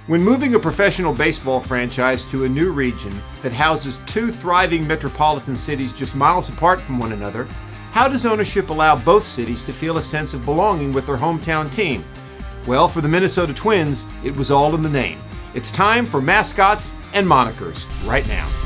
When moving a professional baseball franchise to a new region that houses two thriving metropolitan cities just miles apart from one another, how does ownership allow both cities to feel a sense of belonging with their hometown team? Well, for the Minnesota Twins, it was all in the name. It's time for Mascots and Monikers right now.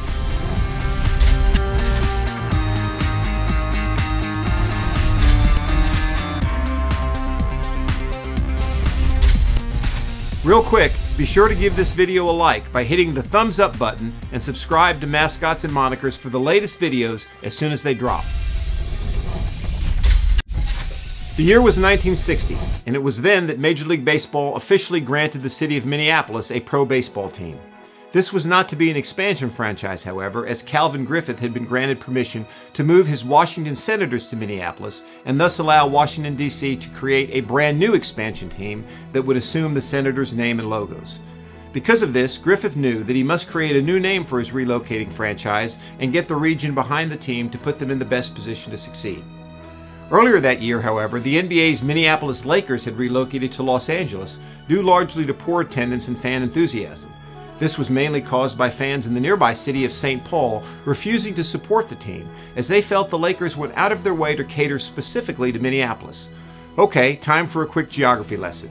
Real quick, be sure to give this video a like by hitting the thumbs up button and subscribe to Mascots and Monikers for the latest videos as soon as they drop. The year was 1960, and it was then that Major League Baseball officially granted the city of Minneapolis a pro baseball team. This was not to be an expansion franchise, however, as Calvin Griffith had been granted permission to move his Washington Senators to Minneapolis and thus allow Washington, D.C. to create a brand new expansion team that would assume the Senators' name and logos. Because of this, Griffith knew that he must create a new name for his relocating franchise and get the region behind the team to put them in the best position to succeed. Earlier that year, however, the NBA's Minneapolis Lakers had relocated to Los Angeles, due largely to poor attendance and fan enthusiasm. This was mainly caused by fans in the nearby city of St. Paul refusing to support the team, as they felt the Lakers went out of their way to cater specifically to Minneapolis. Okay, time for a quick geography lesson.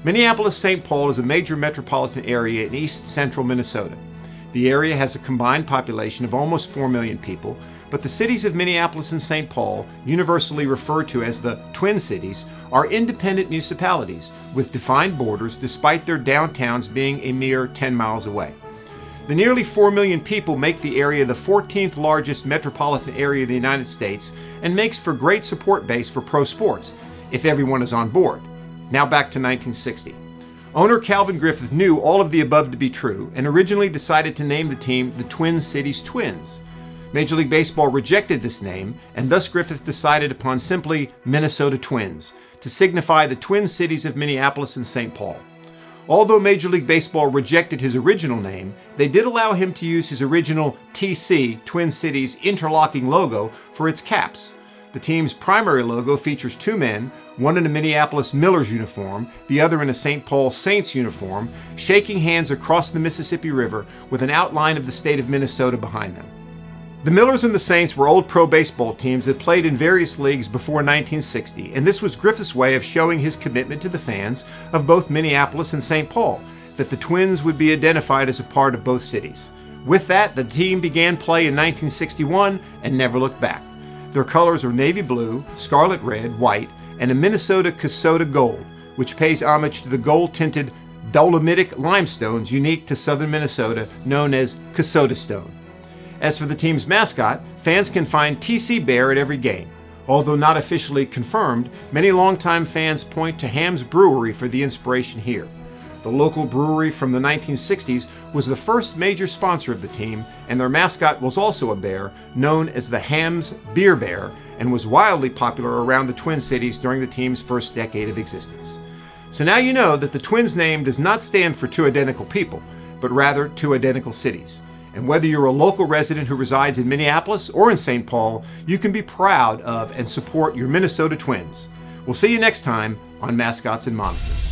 Minneapolis-St. Paul is a major metropolitan area in east-central Minnesota. The area has a combined population of almost 4 million people, but the cities of Minneapolis and St. Paul, universally referred to as the Twin Cities, are independent municipalities with defined borders despite their downtowns being a mere 10 miles away. The nearly 4 million people make the area the 14th largest metropolitan area of the United States and makes for great support base for pro sports, if everyone is on board. Now back to 1960. Owner Calvin Griffith knew all of the above to be true and originally decided to name the team the Twin Cities Twins. Major League Baseball rejected this name, and thus Griffith decided upon simply Minnesota Twins, to signify the twin cities of Minneapolis and St. Paul. Although Major League Baseball rejected his original name, they did allow him to use his original TC, Twin Cities, interlocking logo for its caps. The team's primary logo features two men, one in a Minneapolis Millers uniform, the other in a St. Paul Saints uniform, shaking hands across the Mississippi River with an outline of the state of Minnesota behind them. The Millers and the Saints were old pro baseball teams that played in various leagues before 1960, and this was Griffith's way of showing his commitment to the fans of both Minneapolis and St. Paul, that the Twins would be identified as a part of both cities. With that, the team began play in 1961 and never looked back. Their colors are navy blue, scarlet red, white, and a Minnesota Kasota gold, which pays homage to the gold-tinted dolomitic limestones unique to southern Minnesota known as Kasota stone. As for the team's mascot, fans can find TC Bear at every game. Although not officially confirmed, many longtime fans point to Ham's Brewery for the inspiration here. The local brewery from the 1960s was the first major sponsor of the team, and their mascot was also a bear, known as the Ham's Beer Bear, and was wildly popular around the Twin Cities during the team's first decade of existence. So now you know that the Twins name does not stand for two identical people, but rather two identical cities. And whether you're a local resident who resides in Minneapolis or in St. Paul, you can be proud of and support your Minnesota Twins. We'll see you next time on Mascots and Monikers.